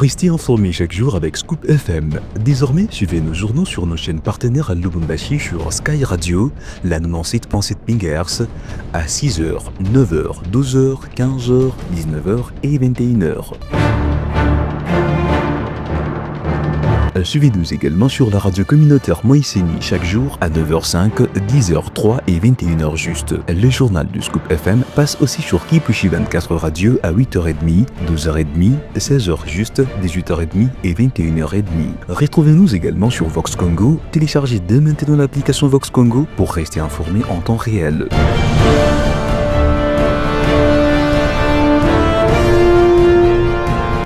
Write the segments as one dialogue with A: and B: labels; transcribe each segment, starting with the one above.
A: Restez informés chaque jour avec Scoop FM. Désormais, suivez nos journaux sur nos chaînes partenaires à Lubumbashi sur Sky Radio, la 97.7 MHz, à 6h, 9h, 12h, 15h, 19h et 21h. Suivez-nous également sur la radio communautaire Moïseni chaque jour à 9h05, 10h03 et 21h juste. Le journal du Scoop FM passe aussi sur Kipushi 24 Radio à 8h30, 12h30, 16h juste, 18h30 et 21h30. Retrouvez-nous également sur Vox Congo. Téléchargez dès maintenant l'application Vox Congo pour rester informé en temps réel.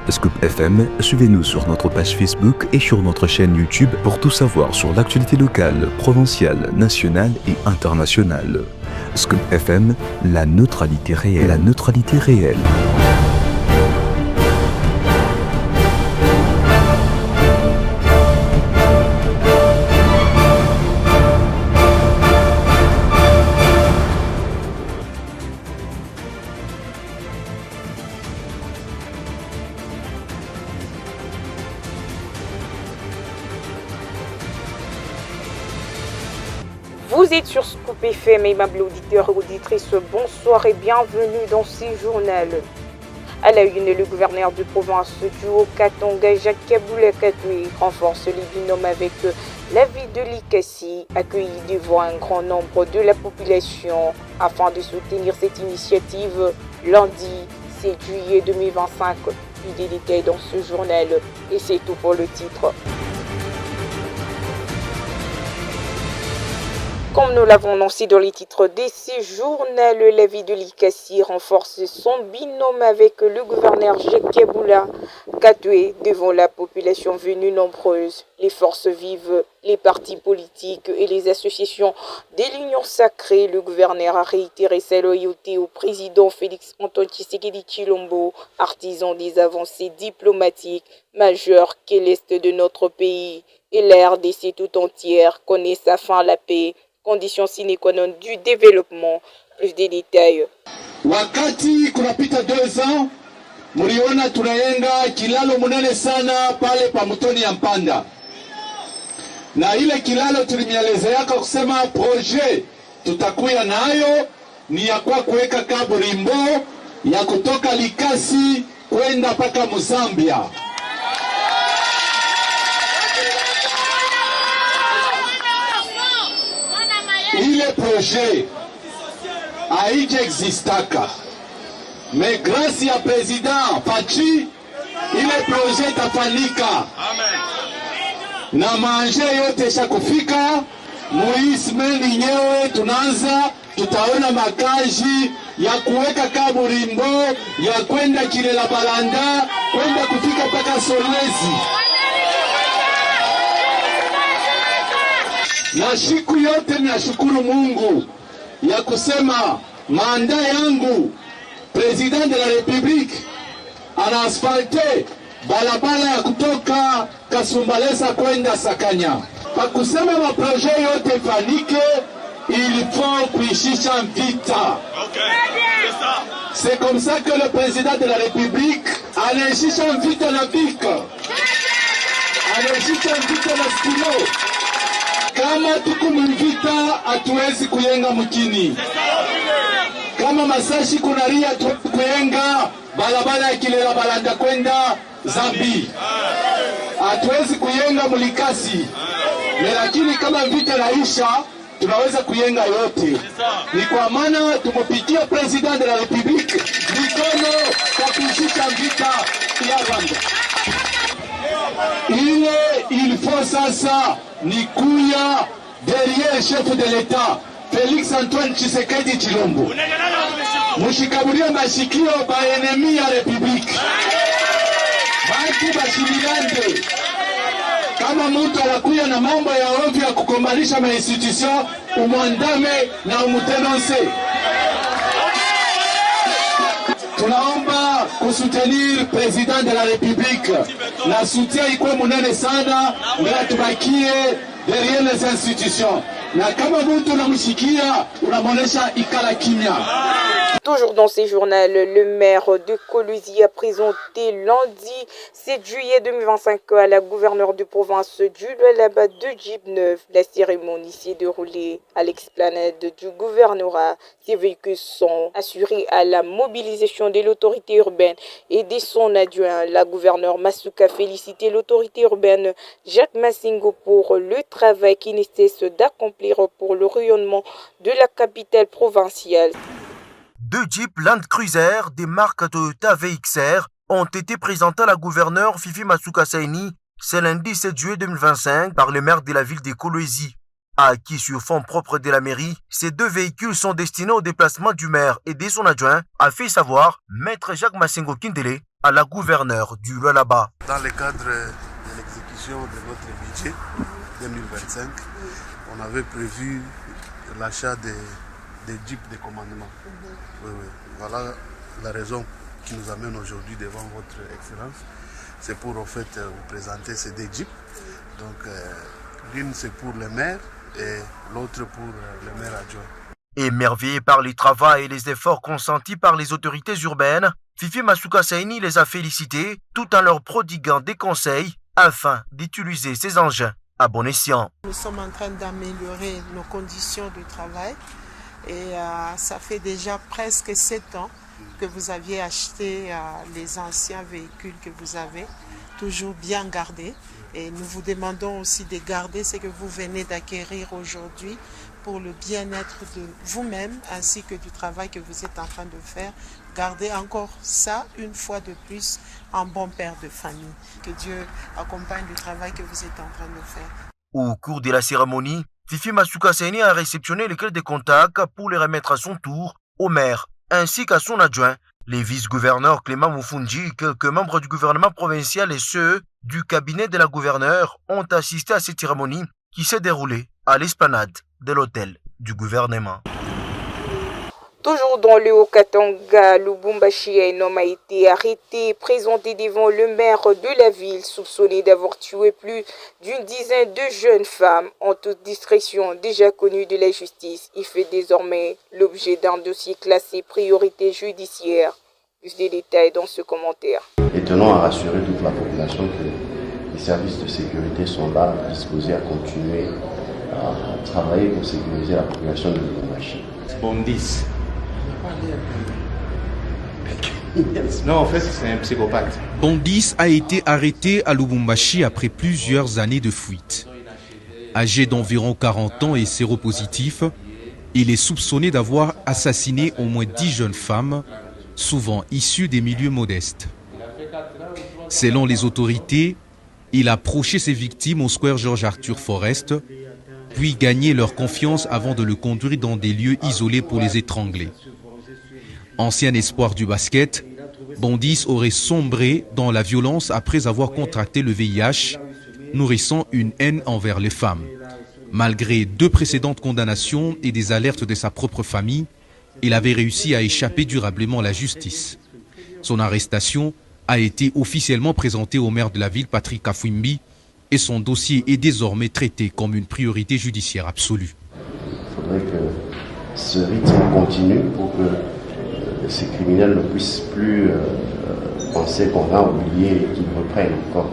A: Scoop FM, suivez-nous sur notre page Facebook et sur notre chaîne YouTube pour tout savoir sur l'actualité locale, provinciale, nationale et internationale. Scoop FM, la neutralité réelle. La neutralité réelle.
B: Vous êtes sur Scoop FM, aimables auditeurs et auditrices, bonsoir et bienvenue dans ce journal. À la une, le gouverneur de province du Haut-Katanga, Jacques Kabula Katoué, renforce les binômes avec la ville de Likasi, accueilli devant un grand nombre de la population afin de soutenir cette initiative lundi 7 juillet 2025. Plus de détails dans ce journal et c'est tout pour le titre. Comme nous l'avons annoncé dans les titres de ce journal, la ville de Likasi renforce son binôme avec le gouverneur Jacques Kabula Katoué devant la population venue nombreuse. Les forces vives, les partis politiques et les associations de l'Union sacrée, le gouverneur a réitéré sa loyauté au président Félix Antoine Tshisekedi Tshilombo, artisan des avancées diplomatiques majeures que l'Est de notre pays et la RDC tout entière connaissent afin la paix. Condition sine qua non du développement. Plus de détails.
C: Wakati kunapita 2 ans, mliona tunaenda kilalo munene sana pale pa mtoni ya Mpanda. Na ile kilalo tulimielezeaka kusema projet tutakuya nayo ni ya kwa kuweka kaburimbo ya kutoka Likasi kwenda paka Muzambia. Ile projet haija existaka. Mais grâce ya président Fachi, ile projet tafanyika. Amen. Na manje yote shakufika, muismeni nyewe tunaanza, tutaona makazi ya kuweka kaburimbo, ya kwenda Kilela Balanda, kwenda kufika paka Solwezi. Na siku yote nashukuru Mungu ya kusema manda yangu President de la République ana asfalte barabara ya kutoka Kasumbalesa kwenda Sakanya. Kwa kusema maproje yote fanike, il faut kuishisha vita. C'est comme ça que le président de la République anaishisha vita na bika. Anaishisha vita na skilo. Kama tuko mvita hatuwezi kuyenga mkini. Kama Masashi kunaria kuyenga barabara ya Kilela Balanda kwenda Zambi. Hatuwezi kuyenga Mulikasi. Lakini kama vita naisha tunaweza kuyenga yote. Ni kwa maana tumepitia President de la République mikono kwa kushika vita ya Rwanda. Il faut sasa ni kuya derrière chef de l'État Félix Antoine Tshisekedi Tshilombo. Mushikaburia mashikio ba enemy ya Republique. Batu bashimilande. Kama mtu anakuya na mambo ya ovyo ya kukombanisha ma institution, umwandame na umutenonse. Tunaomba kusutenir President de la République. Na soutien ikuwe munene sana, na tubakie derrière les institutions. Na kama mtu unamshikia, unamonesha ikala kimya.
B: Toujours dans ces journaux, le maire de Kolwezi a présenté lundi 7 juillet 2025 à la gouverneure de province du Lualaba de Djib-Neuf. La cérémonie s'est déroulée à l'explanade du gouvernorat. Ces véhicules sont assurés à la mobilisation de l'autorité urbaine et de son adjoint. La gouverneure Masuka a félicité l'autorité urbaine Jacques Massingo pour le travail qui nécessite d'accomplir pour le rayonnement de la capitale provinciale.
D: 2 Jeeps Land Cruiser des marques Toyota VXR ont été présentés à la gouverneure Fifi Masuka Saini ce lundi 7 juillet 2025 par le maire de la ville de Kolwezi. Acquis sur fonds propres de la mairie, ces 2 véhicules sont destinés au déplacement du maire et de son adjoint, a fait savoir Maître Jacques Massingo Kindele à la gouverneure du Lualaba.
E: Dans le cadre de l'exécution de notre budget 2025, on avait prévu l'achat des jeeps de commandement. Oui. Voilà la raison qui nous amène aujourd'hui devant votre Excellence. C'est pour en fait vous présenter ces 2 jeeps. Donc l'une c'est pour le maire et l'autre pour le maire adjoint.
D: Émerveillé par les travaux et les efforts consentis par les autorités urbaines, Fifi Masuka Saini les a félicités tout en leur prodiguant des conseils afin d'utiliser ces engins à bon escient.
F: Nous sommes en train d'améliorer nos conditions de travail et ça fait déjà presque 7 ans que vous aviez acheté les anciens véhicules que vous avez, toujours bien gardés. Et nous vous demandons aussi de garder ce que vous venez d'acquérir aujourd'hui pour le bien-être de vous-même ainsi que du travail que vous êtes en train de faire. Gardez encore ça une fois de plus en bon père de famille. Que Dieu accompagne le travail que vous êtes en train de faire.
D: Au cours de la cérémonie, Fifi Masuka Saini a réceptionné les clés de contact pour les remettre à son tour au maire ainsi qu'à son adjoint, les vice-gouverneurs Clément Moufoundji, quelques membres du gouvernement provincial et ceux du cabinet de la gouverneure ont assisté à cette cérémonie qui s'est déroulée à l'esplanade de l'hôtel du gouvernement.
B: Toujours dans le Haut-Katanga, Lubumbashi, un homme a été arrêté et présenté devant le maire de la ville, soupçonné d'avoir tué plus d'une dizaine de jeunes femmes en toute discrétion, déjà connues de la justice. Il fait désormais l'objet d'un dossier classé priorité judiciaire. Plus de détails dans ce commentaire.
G: Et tenons à rassurer toute la population que les services de sécurité sont là, disposés à continuer à travailler pour sécuriser la population de Lubumbashi.
H: Bondis. Non, en fait, c'est un psychopathe.
I: Bondis a été arrêté à Lubumbashi après plusieurs années de fuite. Âgé d'environ 40 ans et séropositif, il est soupçonné d'avoir assassiné au moins 10 jeunes femmes, souvent issues des milieux modestes. Selon les autorités, il a approché ses victimes au square Georges-Arthur Forest, puis gagné leur confiance avant de le conduire dans des lieux isolés pour les étrangler. Ancien espoir du basket, Bondis aurait sombré dans la violence après avoir contracté le VIH, nourrissant une haine envers les femmes. Malgré 2 précédentes condamnations et des alertes de sa propre famille, il avait réussi à échapper durablement à la justice. Son arrestation a été officiellement présentée au maire de la ville, Patrick Kafwimbi, et son dossier est désormais traité comme une priorité judiciaire absolue.
G: Il faudrait que ce rythme continue pour que ces criminels ne puissent plus penser qu'on a oublié et qu'ils reprennent encore.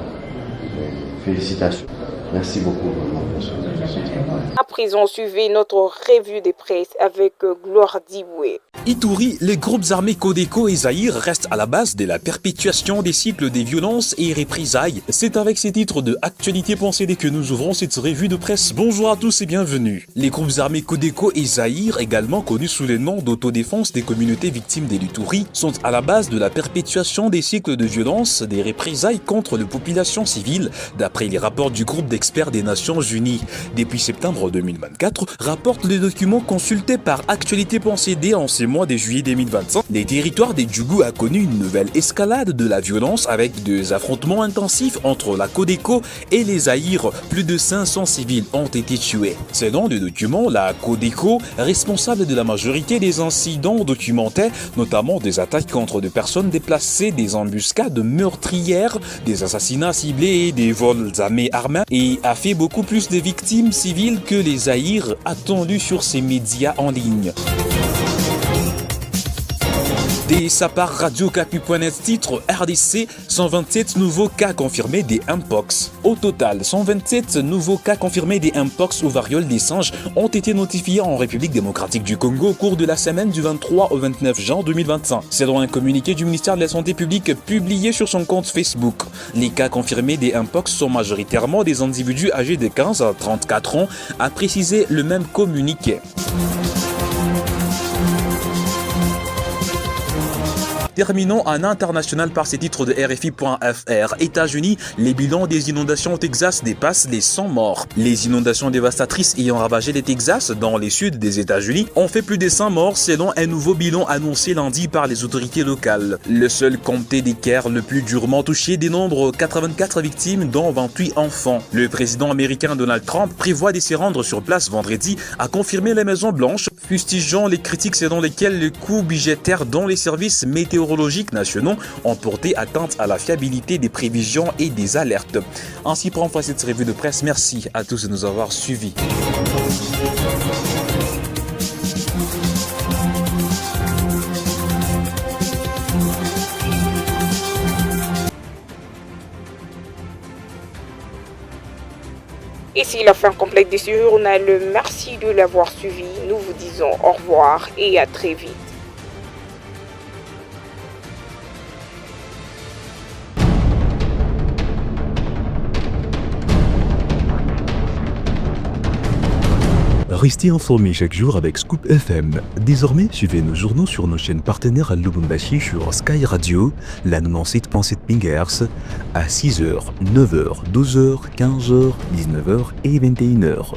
G: Félicitations. Merci beaucoup pour ce travail.
B: À présent, suivez notre revue des presses avec Gloire Diboué.
J: Ituri, les groupes armés Codeco et Zaïre restent à la base de la perpétuation des cycles des violences et représailles. C'est avec ces titres de Actualité Pensée que nous ouvrons cette revue de presse. Bonjour à tous et bienvenue. Les groupes armés Codeco et Zaïre, également connus sous le nom d'autodéfense des communautés victimes des Luturi, sont à la base de la perpétuation des cycles de violence, des représailles contre les populations civiles, d'après les rapports du groupe d'experts des Nations Unies. Depuis septembre 2024, rapporte le document consulté par Actualité Pensée en ces mois de juillet 2025, les territoires des Djougou a connu une nouvelle escalade de la violence avec des affrontements intensifs entre la Codeco et les Zaïre. Plus de 500 civils ont été tués. Selon le document, la Codeco, responsable de la majorité des incidents documentés, notamment des attaques contre des personnes déplacées, des embuscades meurtrières, des assassinats ciblés et des vols armés et a fait beaucoup plus de victimes civiles que les Zaïre attendus sur ces médias en ligne. Dès sa part, Radio Capu.net titre RDC, 127 nouveaux cas confirmés des Mpox. Au total, 127 nouveaux cas confirmés des Mpox ou variole des singes ont été notifiés en République démocratique du Congo au cours de la semaine du 23 au 29 juin 2025. Selon un communiqué du ministère de la Santé publique publié sur son compte Facebook. Les cas confirmés des Mpox sont majoritairement des individus âgés de 15 à 34 ans, a précisé le même communiqué. Terminons en international par ces titres de RFI.fr. États-Unis, les bilans des inondations au Texas dépassent les 100 morts. Les inondations dévastatrices ayant ravagé le Texas dans les sud des États-Unis ont fait plus de 100 morts selon un nouveau bilan annoncé lundi par les autorités locales. Le seul comté des Caire le plus durement touché dénombre 84 victimes dont 28 enfants. Le président américain Donald Trump prévoit de se rendre sur place vendredi à confirmer la Maison-Blanche, fustigeant les critiques selon lesquelles le coût budgétaire dans les services météorologiques nationaux ont porté atteinte à la fiabilité des prévisions et des alertes. Ainsi prend fin cette revue de presse. Merci à tous de nous avoir suivis.
B: Ici la fin complète de ce journal. Merci de l'avoir suivi. Nous vous disons au revoir et à très vite.
A: Restez informés chaque jour avec Scoop FM. Désormais, suivez nos journaux sur nos chaînes partenaires à Lubumbashi sur Sky Radio, la 97.7 MHz, à 6h, 9h, 12h, 15h, 19h et 21h.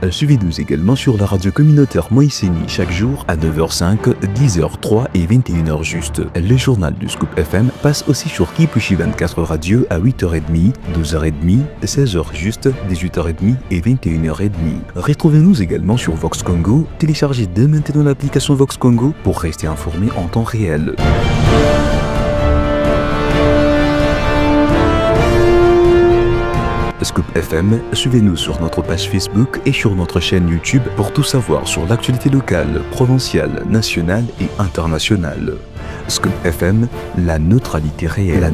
A: Suivez-nous également sur la radio communautaire Moïseni chaque jour à 9h05, 10h03 et 21h juste. Le journal du Scoop FM passe aussi sur Kipushi 24 Radio à 8h30, 12h30, 16h juste, 18h30 et 21h30. Retrouvez-nous également sur Vox Congo. Téléchargez dès maintenant l'application Vox Congo pour rester informé en temps réel. Scoop FM, suivez-nous sur notre page Facebook et sur notre chaîne YouTube pour tout savoir sur l'actualité locale, provinciale, nationale et internationale. Scoop FM, la neutralité réelle.